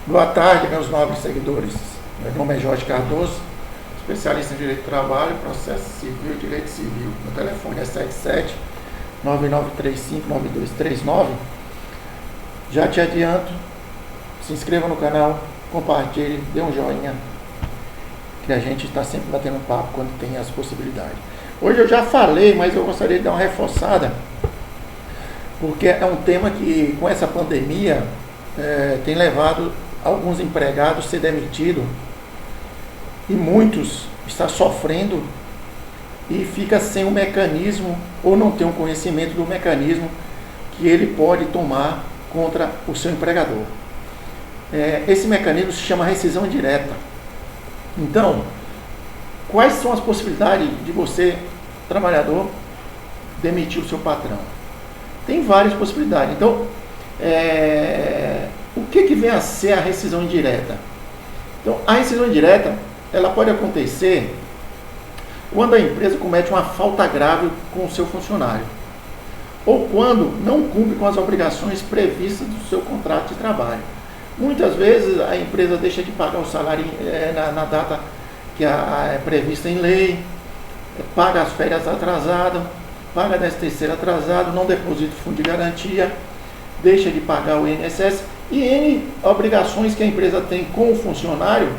Boa tarde, meus nobres seguidores. Meu nome é Jorge Cardoso, especialista em Direito do Trabalho, Processo Civil e Direito Civil. Meu telefone é 77-9935-9239. Já te adianto, se inscreva no canal, compartilhe, dê um joinha, que a gente está sempre batendo papo quando tem as possibilidades. Hoje eu já falei, mas eu gostaria de dar uma reforçada, porque é um tema que, com essa pandemia, tem levado alguns empregados a ser demitidos e muitos estão sofrendo e fica sem um mecanismo ou não tem um conhecimento do mecanismo que ele pode tomar contra o seu empregador. Esse mecanismo se chama rescisão indireta. Então, quais são as possibilidades de você, trabalhador, demitir o seu patrão? Tem várias possibilidades. Então, o que vem a ser a rescisão indireta? Então, a rescisão indireta, ela pode acontecer quando a empresa comete uma falta grave com o seu funcionário, ou quando não cumpre com as obrigações previstas do seu contrato de trabalho. Muitas vezes a empresa deixa de pagar o salário na data que é prevista em lei, paga as férias atrasadas, paga a 13ª atrasado, não deposita o fundo de garantia, deixa de pagar o INSS e N obrigações que a empresa tem com o funcionário,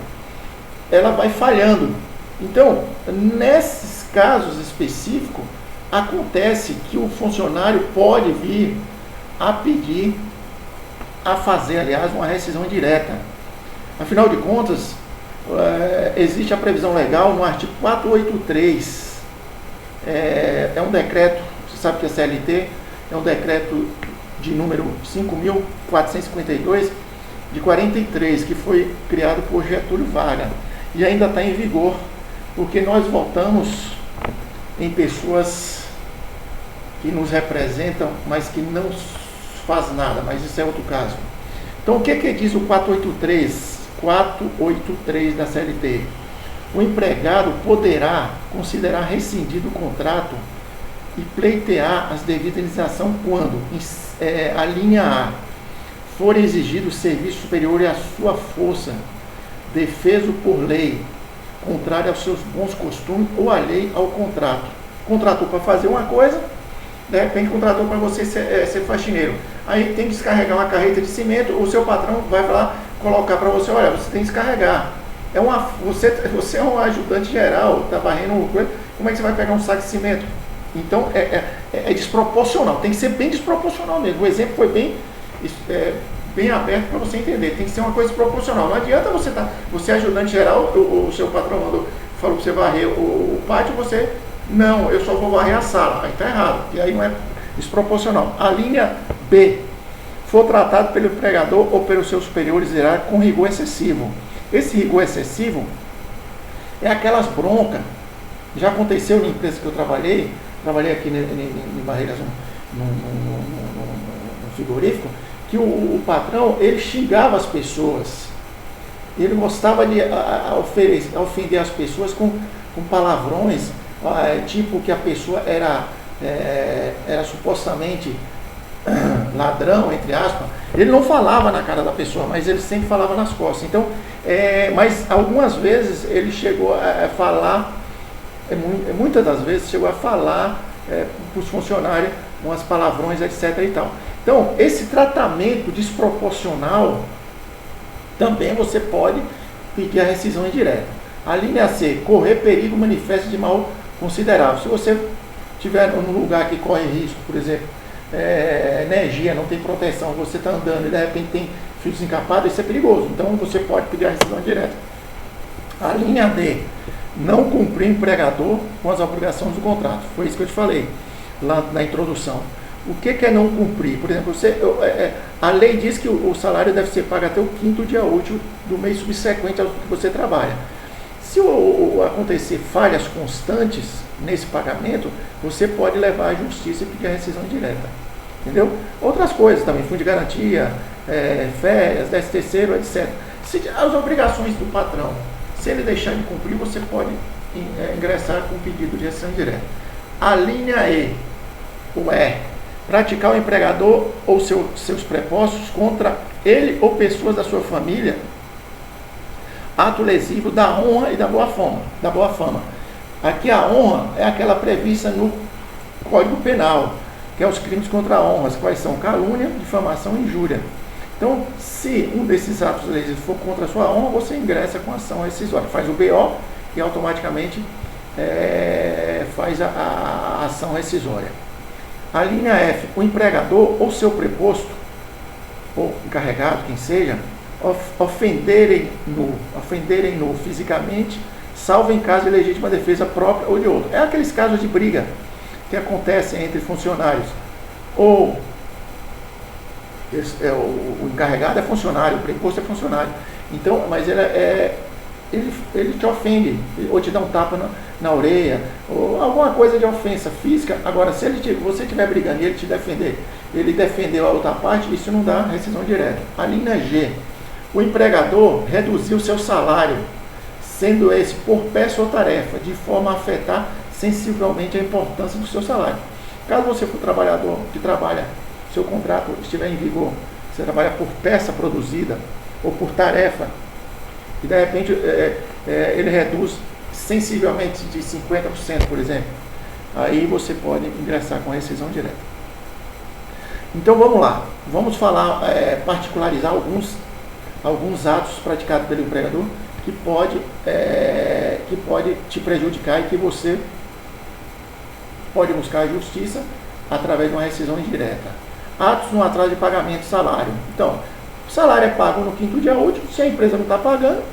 ela vai falhando. Então, nesses casos específicos, acontece que o funcionário pode vir a pedir, a fazer, aliás, uma rescisão indireta. Afinal de contas, existe a previsão legal no artigo 483. É um decreto, você sabe que a CLT é um decreto de número 5.452, de 43, que foi criado por Getúlio Vargas, e ainda está em vigor, porque nós votamos em pessoas que nos representam, mas que não faz nada, mas isso é outro caso. Então, o que diz o 483 da CLT? O empregado poderá considerar rescindido o contrato e pleitear as devidas indenizações quando, a linha A, for exigido serviço superior à sua força, defeso por lei, contrário aos seus bons costumes ou alheio ao contrato. Contratou para fazer uma coisa, de repente contratou para você ser faxineiro. Aí tem que descarregar uma carreta de cimento, o seu patrão vai lá colocar para você, olha, você tem que descarregar. Você é um ajudante geral, está varrendo coisa, como é que você vai pegar um saco de cimento? Então, é desproporcional, tem que ser bem desproporcional mesmo. O exemplo foi bem aberto para você entender, tem que ser uma coisa desproporcional. Não adianta você é ajudante geral, o seu patrão falou para você varrer o pátio, você, não, eu só vou varrer a sala. Aí está errado, e aí não é desproporcional. A linha B, for tratado pelo empregador ou pelos seus superiores com rigor excessivo. Esse rigor excessivo é aquelas broncas. Já aconteceu na empresa que eu trabalhei aqui em Barreiras, no frigorífico, que o patrão, ele xingava as pessoas. Ele gostava de ofender as pessoas com palavrões, tipo que a pessoa era supostamente ladrão, entre aspas. Ele não falava na cara da pessoa, mas ele sempre falava nas costas. Então, mas algumas vezes ele chegou a falar, muitas das vezes chegou a falar para os funcionários umas palavrões, etc. e tal. Então, esse tratamento desproporcional, também você pode pedir a rescisão indireta. A linha C, correr perigo manifesto de mal considerável. Se você estiver num lugar que corre risco, por exemplo, energia, não tem proteção, você está andando e de repente tem fios encapados, isso é perigoso. Então, você pode pedir a rescisão indireta. A linha D, não cumprir empregador com as obrigações do contrato. Foi isso que eu te falei lá na introdução. O que é não cumprir? Por exemplo, a lei diz que o salário deve ser pago até o 5º dia útil do mês subsequente ao que você trabalha. Se acontecer falhas constantes nesse pagamento, você pode levar à justiça e pedir a rescisão direta. Entendeu? Outras coisas também, fundo de garantia, férias, 13º, etc. As obrigações do patrão, se ele deixar de cumprir, você pode ingressar com pedido de rescisão direta. A linha E, praticar o empregador ou seus prepostos contra ele ou pessoas da sua família, ato lesivo da honra e da boa fama. Aqui a honra é aquela prevista no Código Penal, que é os crimes contra a honra, quais são calúnia, difamação e injúria. Então, se um desses atos lesivos for contra a sua honra, você ingressa com ação rescisória, faz o BO e automaticamente faz a ação rescisória. A linha F, o empregador ou seu preposto, ou encarregado, quem seja, ofenderem-no fisicamente, salvo em caso de legítima defesa própria ou de outro. É aqueles casos de briga que acontecem entre funcionários. Ou o encarregado é funcionário, o preposto é funcionário. Então, mas ele te ofende, ou te dá um tapa na orelha, ou alguma coisa de ofensa física. Agora, se você estiver brigando e ele te defender, ele defendeu a outra parte, isso não dá rescisão direta. A linha G, o empregador reduziu seu salário, sendo esse por peça ou tarefa, de forma a afetar sensivelmente a importância do seu salário. Caso você for trabalhador que trabalha, seu contrato estiver em vigor, você trabalha por peça produzida ou por tarefa, e de repente ele reduz sensivelmente de 50%, por exemplo, aí você pode ingressar com a rescisão direta. Então vamos lá, vamos falar, particularizar alguns atos praticados pelo empregador que pode te prejudicar e que você pode buscar a justiça através de uma rescisão indireta. Atos no atraso de pagamento de salário. Então, o salário é pago no 5º dia útil, se a empresa não está pagando,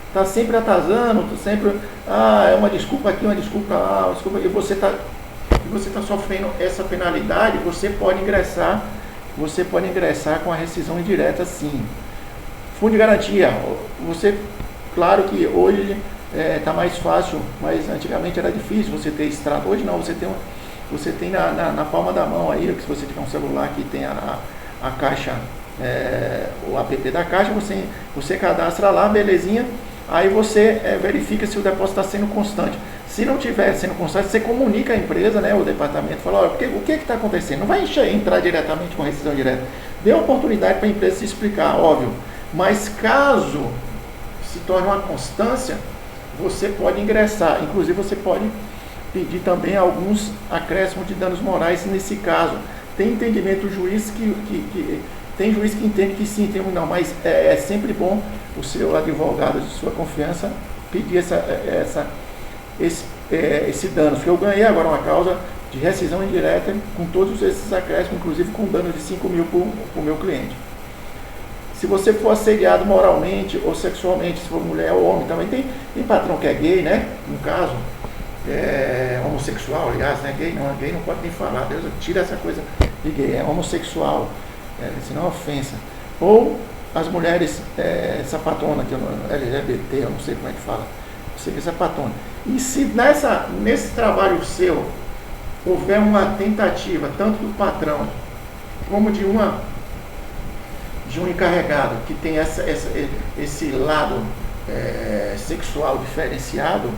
está sempre atrasando, sempre, é uma desculpa aqui, uma desculpa lá, e você está sofrendo essa penalidade, você pode ingressar com a rescisão indireta, sim. Fundo de garantia, claro que hoje está mais fácil, mas antigamente era difícil você ter extrato. Hoje não, você tem na palma da mão aí, que se você tiver um celular que tem a caixa, o app da caixa, você cadastra lá, belezinha, aí você verifica se o depósito está sendo constante. Se não estiver sendo constante, você comunica à empresa, o departamento, fala, olha, o que está acontecendo? Não vai entrar diretamente com rescisão direta. Dê a oportunidade para a empresa se explicar, óbvio. Mas caso se torne uma constância, você pode ingressar. Inclusive, você pode pedir também alguns acréscimos de danos morais nesse caso. Tem entendimento, tem juiz que entende que sim, tem um não, mas é sempre bom o seu advogado de sua confiança pedir esse dano. Eu ganhei agora uma causa de rescisão indireta com todos esses acréscimos, inclusive com danos de 5 mil para o meu cliente. Se você for assediado moralmente ou sexualmente, se for mulher ou homem, também tem patrão que é gay, no caso, homossexual, aliás, gay não pode nem falar, Deus tira essa coisa de gay, é homossexual, senão é ofensa. Ou as mulheres sapatona, que LGBT, eu não sei como é que fala, eu sei que é sapatona. E se nesse trabalho seu houver uma tentativa, tanto do patrão como de um encarregado que tem esse lado sexual diferenciado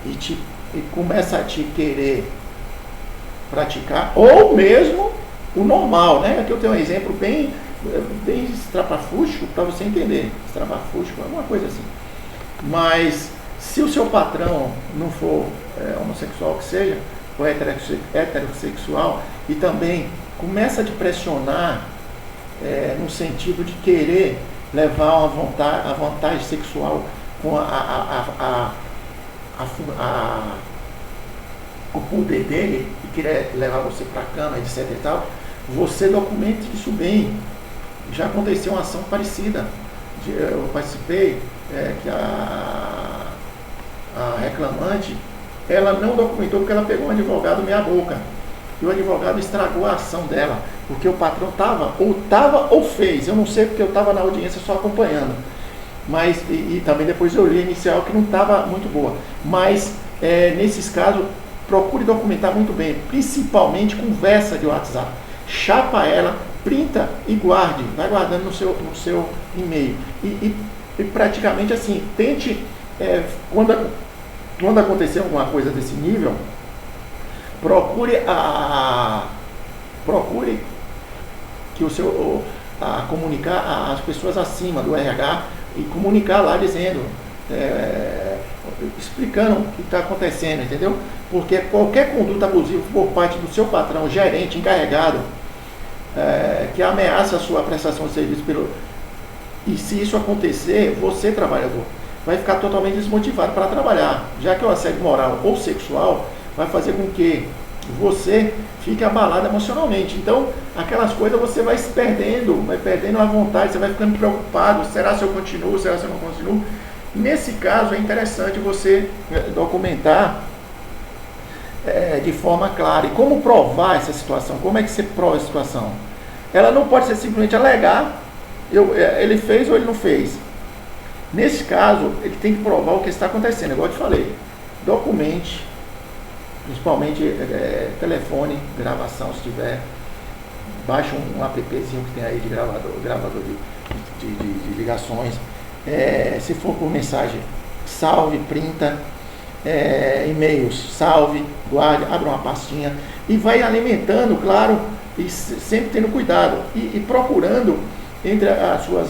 e começa a te querer praticar, ou mesmo o normal, Aqui eu tenho um exemplo bem estrapafústico para você entender. Estrapafústico é alguma coisa assim. Mas se o seu patrão não for homossexual que seja, ou heterossexual, e também começa a te pressionar no sentido de querer levar a vantagem sexual com o poder dele, e querer levar você para a cama, etc e tal, você documente isso bem. Já aconteceu uma ação parecida, eu participei, que a reclamante, ela não documentou porque ela pegou um advogado meia boca, e o advogado estragou a ação dela, porque o patrão estava ou fez, eu não sei porque eu estava na audiência só acompanhando, mas, e também depois eu li a inicial que não estava muito boa, mas nesses casos, procure documentar muito bem, principalmente conversa de WhatsApp, chapa ela, printa e guarde, vai guardando no seu e-mail, e praticamente assim, tente, quando acontecer alguma coisa desse nível, procure procure que comunicar as pessoas acima do RH e comunicar lá dizendo, explicando o que está acontecendo, entendeu? Porque qualquer conduta abusiva por parte do seu patrão, gerente, encarregado, que ameaça a sua prestação de serviço e se isso acontecer, você, trabalhador, vai ficar totalmente desmotivado para trabalhar, já que o assédio moral ou sexual vai fazer com que você fique abalado emocionalmente. Então, aquelas coisas você vai se perdendo, vai perdendo a vontade, você vai ficando preocupado, será se eu continuo, será se eu não continuo? Nesse caso, é interessante você documentar de forma clara. E como provar essa situação? Como é que você prova a situação? Ela não pode ser simplesmente alegar, ele fez ou ele não fez. Nesse caso, ele tem que provar o que está acontecendo, igual eu te falei. Documente, principalmente telefone, gravação, se tiver. Baixa um appzinho que tem aí de gravador de ligações. Se for por mensagem, salve, printa. E-mails, salve, guarde, abra uma pastinha e vai alimentando, claro, e sempre tendo cuidado e procurando entre as suas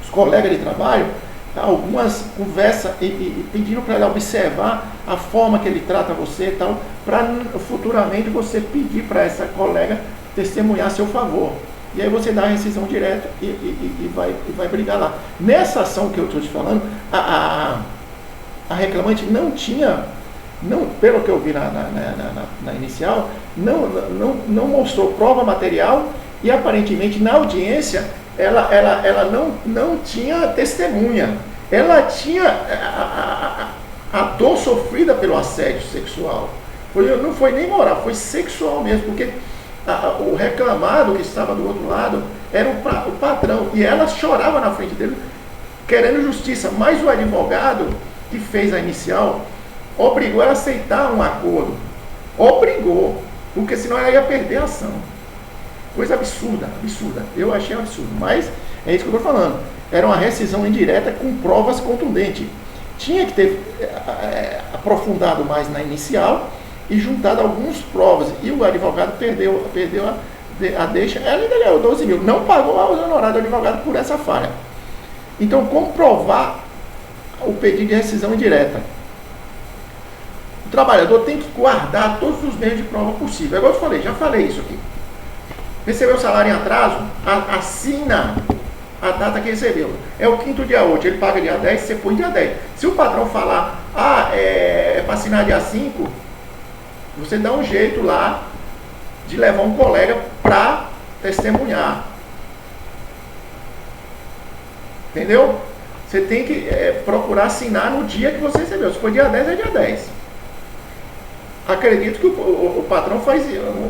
os colegas de trabalho algumas conversas e pedindo para ela observar a forma que ele trata você e tal, para futuramente você pedir para essa colega testemunhar a seu favor. E aí você dá a rescisão direta e vai brigar lá. Nessa ação que eu estou te falando, a reclamante não tinha, pelo que eu vi na inicial, não mostrou prova material e aparentemente na audiência ela não tinha testemunha. Ela tinha a dor sofrida pelo assédio sexual. Não foi nem moral, foi sexual mesmo, porque o reclamado que estava do outro lado era o patrão e ela chorava na frente dele querendo justiça, mas o advogado que fez a inicial obrigou ela a aceitar um acordo. Obrigou, porque senão ela ia perder a ação. Coisa absurda. Eu achei absurdo, mas é isso que eu estou falando. Era uma rescisão indireta com provas contundentes. Tinha que ter aprofundado mais na inicial e juntado algumas provas. E o advogado perdeu a deixa. Ela ainda ganhou 12 mil. Não pagou o honorário do advogado por essa falha. Então, como provar o pedido de rescisão indireta? O trabalhador tem que guardar todos os meios de prova possível. Agora eu falei, já falei isso aqui. Recebeu o salário em atraso, assina a data que recebeu. É o 5º dia útil, ele paga dia 10, você põe dia 10. Se o patrão falar, é para assinar dia 5, você dá um jeito lá de levar um colega para testemunhar. Entendeu? Você tem que procurar assinar no dia que você recebeu. Se for dia 10, é dia 10. Acredito que o patrão faz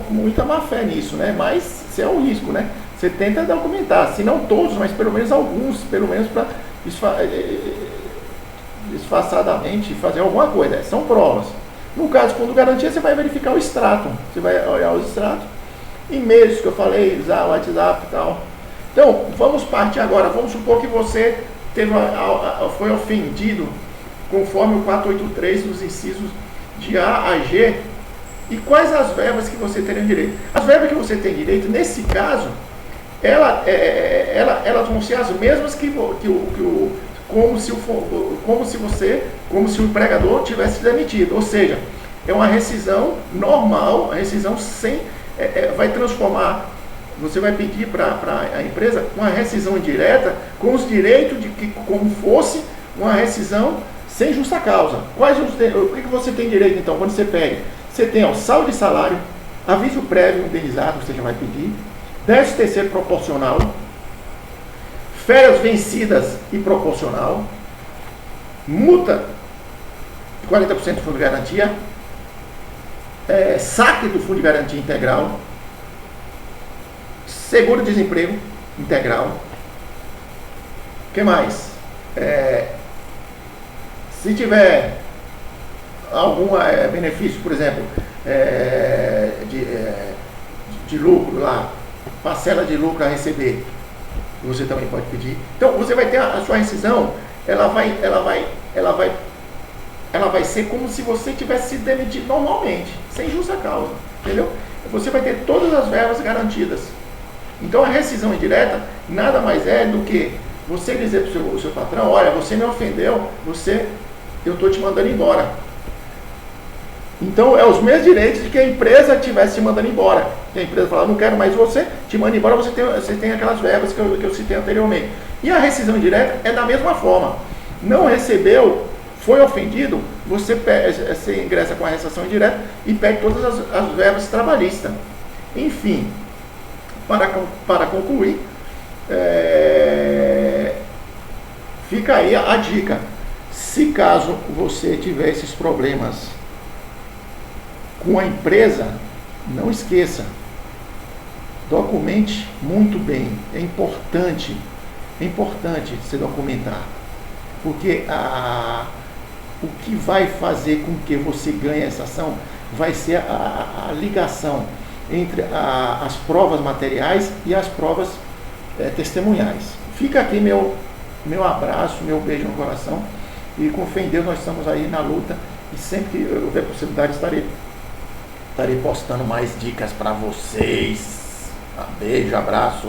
muita má fé nisso, né? Mas isso é um risco, né? Você tenta documentar, se não todos, mas pelo menos alguns, pelo menos para disfarçadamente fazer alguma coisa. São provas. No caso de fundo de garantia, você vai verificar o extrato. Você vai olhar os extratos, e-mails que eu falei, usar o WhatsApp e tal. Então, vamos partir agora. Vamos supor que você foi ofendido conforme o 483 dos incisos de A a G. E quais as verbas que você teria direito? As verbas que você tem direito, nesse caso, elas vão ser as mesmas como se o empregador tivesse demitido. Ou seja, é uma rescisão normal, uma rescisão sem... vai transformar... Você vai pedir para a empresa uma rescisão indireta com os direitos de que, como fosse uma rescisão sem justa causa. O que você tem direito, então, quando você pede? Você tem saldo de salário, aviso prévio indenizado, você já vai pedir, 13º proporcional, férias vencidas e proporcional, multa de 40% do fundo de garantia, saque do fundo de garantia integral, seguro-desemprego integral. O que mais? Se tiver algum benefício, por exemplo, de lucro lá, parcela de lucro a receber, você também pode pedir. Então, você vai ter a sua rescisão, ela vai ser como se você tivesse sido demitido normalmente, sem justa causa, entendeu? você vai ter todas as verbas garantidas. Então a rescisão indireta nada mais é do que você dizer para o seu patrão, olha, você me ofendeu, eu estou te mandando embora. Então é os mesmos direitos de que a empresa estivesse te mandando embora. Que a empresa fala, não quero mais você, te manda embora, você tem aquelas verbas que eu citei anteriormente. E a rescisão indireta é da mesma forma. Não recebeu, foi ofendido, você ingressa com a rescisão indireta e pede todas as verbas trabalhistas. Enfim, para concluir, fica aí a dica. Se caso você tiver esses problemas com a empresa, não esqueça, documente muito bem. É importante se documentar, porque o que vai fazer com que você ganhe essa ação vai ser a ligação entre as provas materiais e as provas testemunhais. Fica aqui meu abraço, meu beijo no coração, e com fé em Deus nós estamos aí na luta, e sempre que eu houver possibilidade estarei postando mais dicas para vocês. Beijo, abraço.